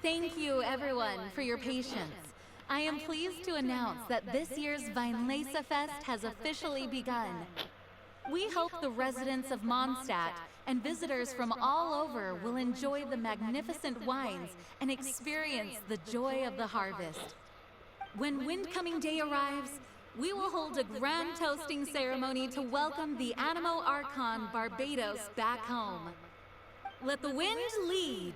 Thank you, everyone, for your patience. I am pleased to announce that this year's Weinlese Fest has officially begun. We hope the residents of Mondstadt and visitors from all over will enjoy the magnificent wines and experience the joy of the harvest. When Windcoming Day arrives, we will hold a grand toasting ceremony to welcome the Animo Archon Barbados back home. Let the wind lead.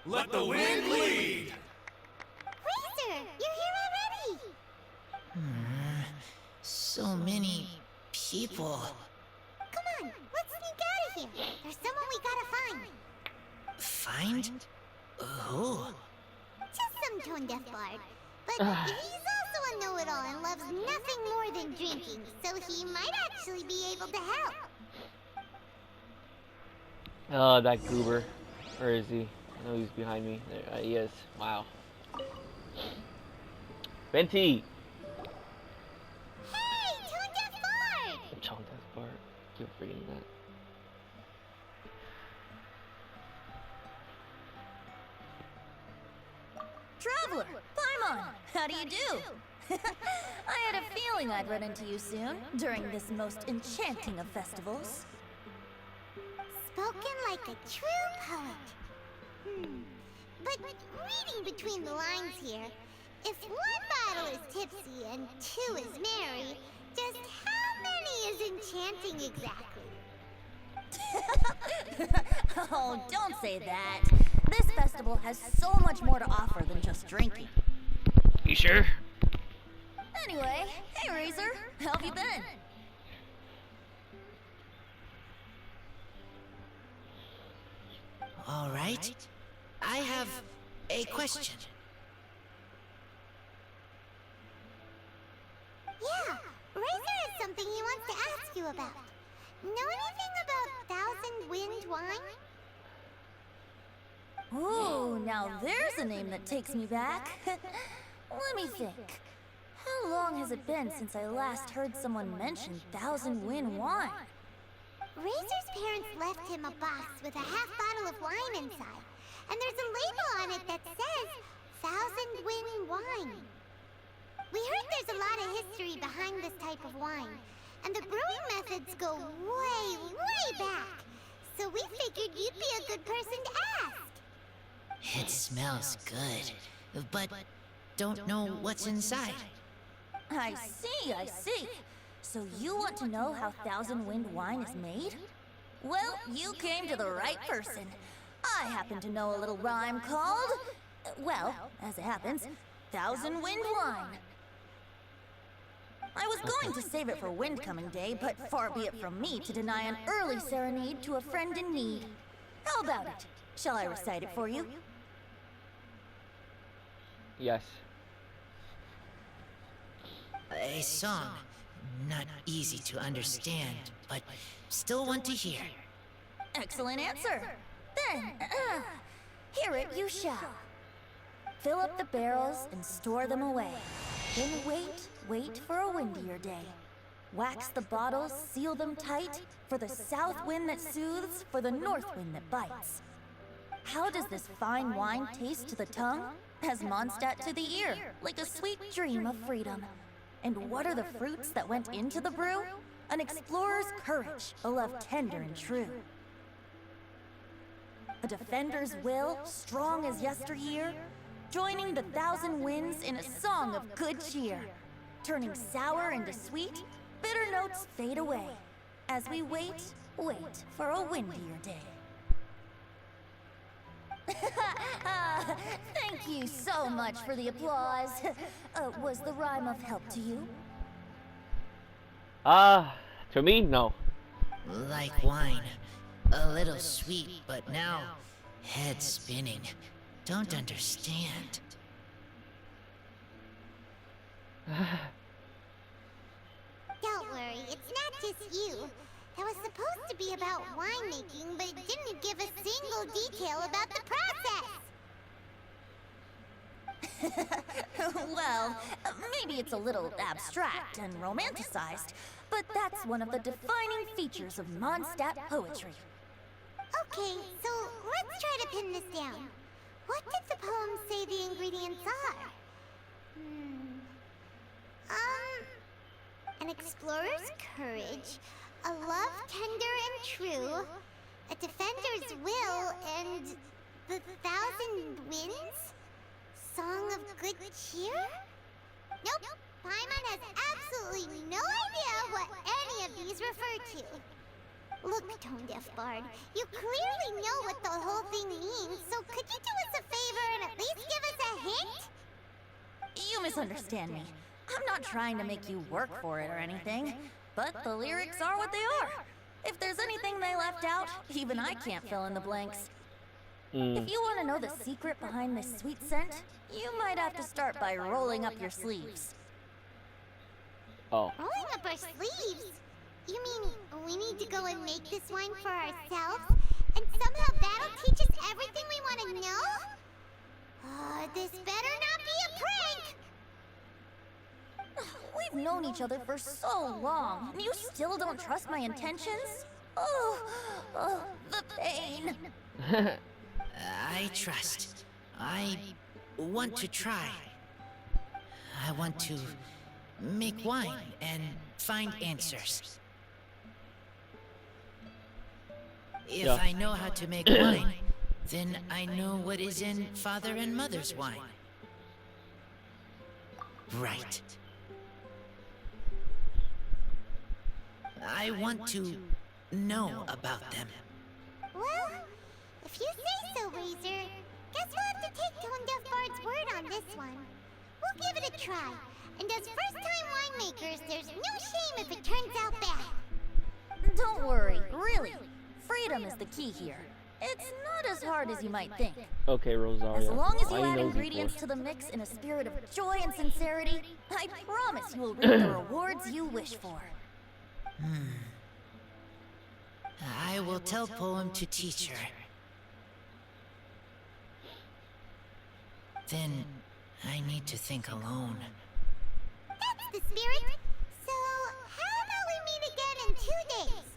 Let the wind lead! Razor, you're here already! So many people. Come on, let's sneak out of here. There's someone we gotta find. Find? Who? Just some tone-deaf bard. But he's also a know-it-all and loves nothing more than drinking, so he might actually be able to help. Oh, that goober. Where is he? I know he's behind me. There he is. Wow. Venti! Hey, tone-deaf bard! Tone-deaf bard. Keep forgetting that. Traveler, Paimon, how do you do? I had a feeling I'd run into you soon, during this most enchanting of festivals. Spoken like a true poet. But reading between the lines here, if one bottle is tipsy and two is merry, just how many is enchanting exactly? Oh, don't say that. This festival has so much more to offer than just drinking. You sure? Anyway, hey Razor, how have you been? All right. I have a question. Yeah, Razor has something he wants to ask you about. Know anything about Thousand Wind wine? Ooh, now there's a name that takes me back. Let me think. How long has it been since I last heard someone mention Thousand Wind wine? Razor's parents left him a box with a half bottle of wine inside, and there's a label on it that says Thousand Wind wine. We heard there's a lot of history behind this type of wine, and the brewing methods go way, way back. So we figured you'd be a good person to ask. It smells good, but don't know what's inside. I see. So you want to know how Thousand Wind wine is made? Well, you came to the right person. I happen to know a little rhyme called, well, as it happens, Thousand Wind wine. I was going to save it for Windcoming Day, but far be it from me to deny an early serenade to a friend in need. How about it? Shall I recite it for you? Yes. A song. Not easy to understand, but still want to hear. Excellent answer. Then, hear it you shall. Fill up the barrels and store them away. Then wait for a windier day. Wax the bottles, seal them tight, for the south wind that soothes, for the north wind that bites. How does this fine wine taste to the tongue? As Mondstadt to the ear, like a sweet dream of freedom. And what are the fruits that went into the brew? An explorer's courage, a love tender and true. A defender's will, strong as yesteryear, joining the thousand winds in a song of good cheer. Turning sour into sweet, bitter notes fade away, as we wait for a windier day. Thank you so much for the applause. Was the rhyme of help to you? To me, no. Like wine. A little sweet, but now head spinning. Don't understand. Don't worry, it's not just you. That was supposed to be about winemaking, but it didn't give a single detail about the process. Well, maybe it's a little abstract and romanticized, but that's one of the defining features of Mondstadt poetry. Okay, so let's try to pin this down. What did the poem say the ingredients are? An explorer's courage, a love tender and true, a defender's will, and the thousand winds? Song of good cheer? Nope. Paimon has absolutely no idea what any of these refer to. Look, Tone-Deaf Bard, you clearly know what the whole thing means, so could you do us a favor and at least give us a hint? You misunderstand me. I'm not trying to make you work for it or anything, but the lyrics are what they are. If there's anything they left out, even I can't fill in the blanks. If you want to know the secret behind this sweet scent, you might have to start by rolling up your sleeves. Oh. Rolling up our sleeves? You mean we need to go and make this wine for ourselves? And somehow that'll teach us everything we want to know? This better not be a prank! We've known each other for so long, and you still don't trust my intentions? Oh, the pain. I trust. I want to try. I want to make wine and find answers. If Yeah. I know how to make wine, then I know what is in Father and Mother's wine. Right. I want to know about them. Well, if you say so, Razor, guess we'll have to take Tone-Deaf Bard's word on this one. We'll give it a try. And as first-time winemakers, there's no shame if it turns out bad. Don't worry, really. Freedom is the key here. It's not as hard as you might think. Okay, Rosario. As long as Why you add nosy ingredients for? to the mix in a spirit of joy and sincerity, I promise you will reap the rewards you wish for. I will tell Poem to teach her. Then I need to think alone. That's the spirit. So, how about we meet again in 2 days?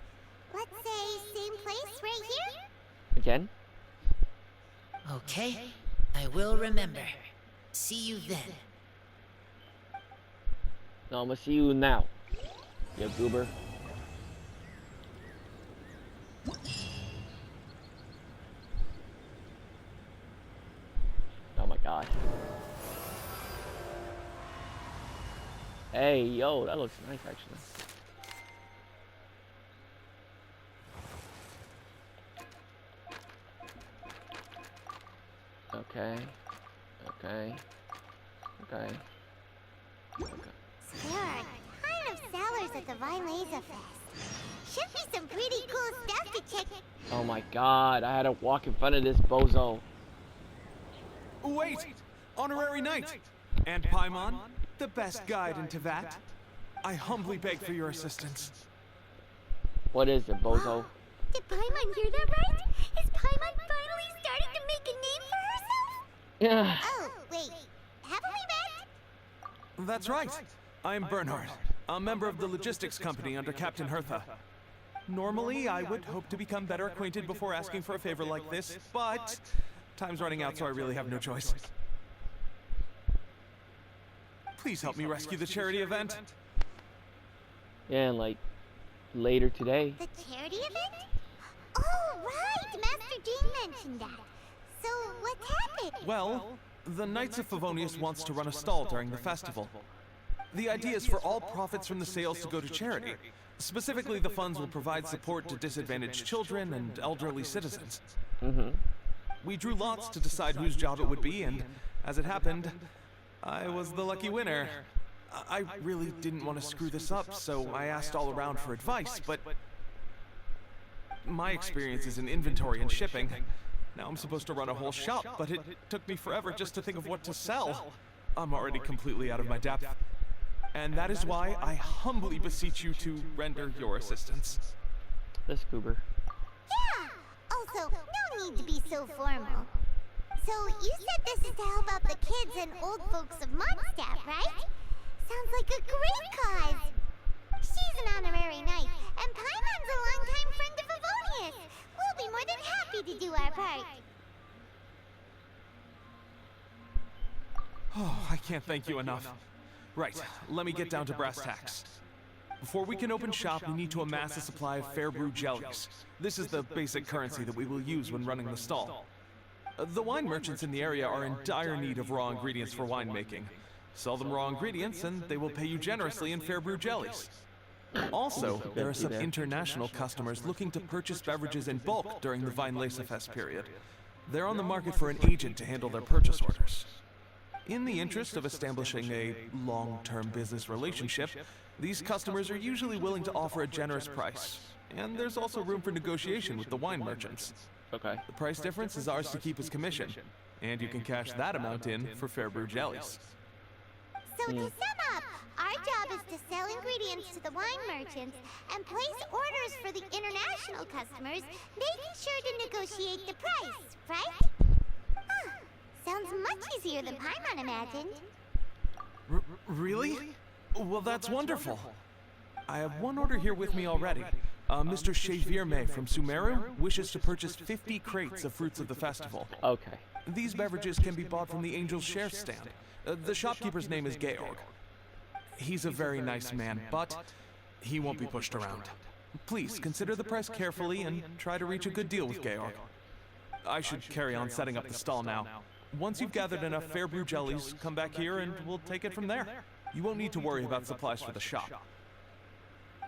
Let's say same place right here? Again? Okay, I will remember. See you then. No, I'm gonna see you now. You goober. Oh my god. Hey, yo, that looks nice actually. Okay. Okay. Okay. Okay. There are a ton of sellers at the Violeza Fest. Should be some pretty cool stuff to check. Oh my god, I had to walk in front of this bozo. Wait! Honorary Knight! And Paimon, the best guide in Tevat. I humbly beg for your assistance. What is it, bozo? Did Paimon hear that right? Is Paimon finally starting to make a name for herself? Yeah. Oh, wait. Haven't we met? That's right. I am Bernhard, a member of the logistics company under Captain Hertha. Normally, I would hope to become better acquainted before asking for a favor like this, but time's running out, so I really have no choice. Please help me rescue the charity event. Yeah, and like later today. The charity event? Oh, right! Master Jean mentioned that. So, what's happened? Well, the Knights of Favonius wants to run a stall during the festival. The idea is for all profits from the sales to go to charity. Specifically, the funds will provide support to disadvantaged children and elderly citizens. We drew lots to decide whose job it would be, and as it happened, I was the lucky winner. I really didn't want to screw this up, so I asked all around for advice, but my experience is in inventory and shipping. Now I'm supposed to run a whole shop, but it took me forever just to think of what to sell. I'm already completely out of my depth. And that is why I humbly beseech you to render your assistance. This goober. Yeah! Also, no need to be so formal. So, you said this is to help out the kids and old folks of Mondstadt, right? Sounds like a great cause! She's an honorary knight, and Paimon's a longtime friend of Favonius. We'll be more than happy to do our part. Oh, I can't thank you enough. Right, let me get down to brass tacks. Before we can open shop, we need to amass a supply of fairbrew jellies. This is the basic currency that we will use when running the stall. The wine merchants in the area are in dire need of raw ingredients for winemaking. Sell them raw ingredients and they will pay you generously in fairbrew jellies. Also, there are some international customers looking to purchase beverages in bulk during the Weinlesefest period. They're on the market for an agent to handle their purchase orders. In the interest of establishing a long-term business relationship, these customers are usually willing to offer a generous price. And there's also room for negotiation with the wine merchants. Okay. The price difference is ours to keep as commission, and you can cash that amount in for fairbrew jellies. So to sum up, our job is to sell ingredients to the wine merchants and place orders for the international customers, making sure to negotiate the price, right? Huh. Sounds much easier than Paimon imagined. Really? Well, that's wonderful. I have one order here with me already. Mr. Xavier from Sumeru wishes to purchase 50 crates of fruits of the festival. Okay. These beverages can be bought from the Angel's Share stand. The shopkeeper's name is Georg. He's a very nice man, but he won't be pushed around. Please consider the price carefully and try to reach a good deal with Georg. I should carry on setting up the stall now. Once you've gathered enough fairbrew jellies, come back here and we'll take it from there. You won't need to worry about supplies for the shop.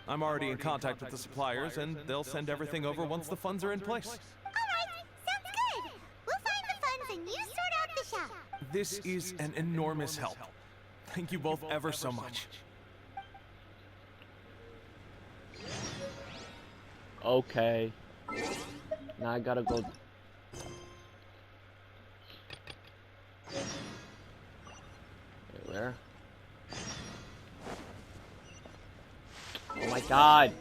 I'm already in contact with the suppliers, and they'll send everything over once the funds are in place. Alright, sounds good. We'll find the funds and you sort out the shop. This is an enormous help. Thank you both ever so much. Okay. Now I gotta go. Wait, where? Oh my god!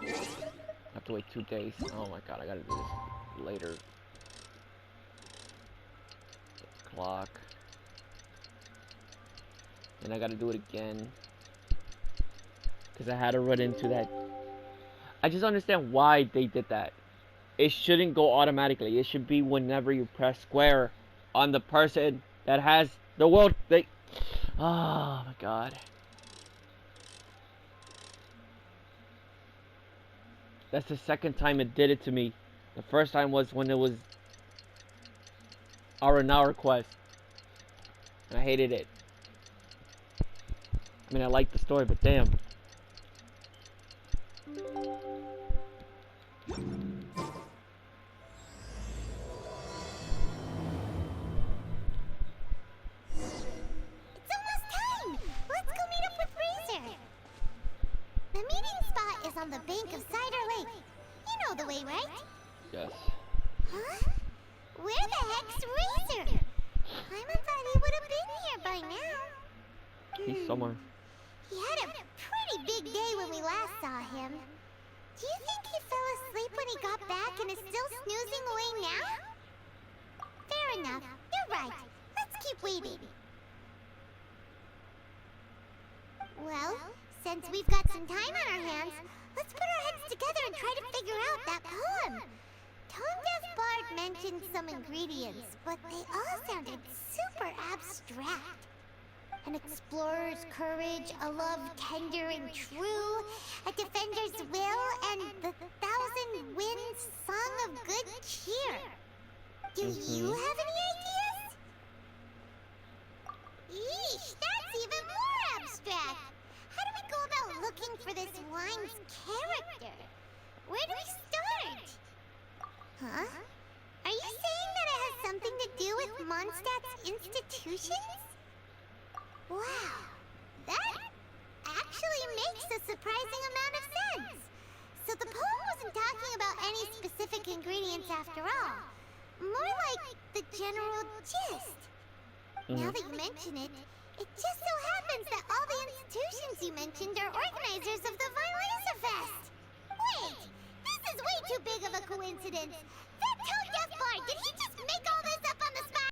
I have to wait 2 days. Oh my god, I gotta do this later. Clock. And I gotta do it again. Because I had to run into that. I just understand why they did that. It shouldn't go automatically. It should be whenever you press square on the person that has the world thing. Oh my god. That's the second time it did it to me. The first time was when it was our now quest. And I hated it. I mean, I liked the story, but damn. The meeting spot is on the bank of Cider Lake. You know the way, right? Yes. Huh? Where the heck's Razor? Paimon thought he would have been here by now. He's somewhere. He had a pretty big day when we last saw him. Do you think he fell asleep when he got back and is still snoozing away now? Fair enough. You're right. Let's keep waiting. Well, since we've got some time on our hands, let's put our heads together and try to figure out that poem. Tone Deaf Bard mentioned some ingredients, but they all sounded super abstract. An explorer's courage, a love tender and true, a defender's will, and the 1,000 winds song of good cheer. Do you have any ideas? Yeesh, that's even more abstract. How do we go about looking for this wine's character? Where do we start? Huh? Are you saying that it has something to do with Mondstadt's institutions? Wow, that actually makes a surprising amount of sense. So the poem wasn't talking about any specific ingredients after all. More like the general gist. Now that you mention it, it just so happens that all the institutions you mentioned are organizers of the Weinlesefest. Wait, this is way too big of a coincidence. That Tone Deaf Bard, did he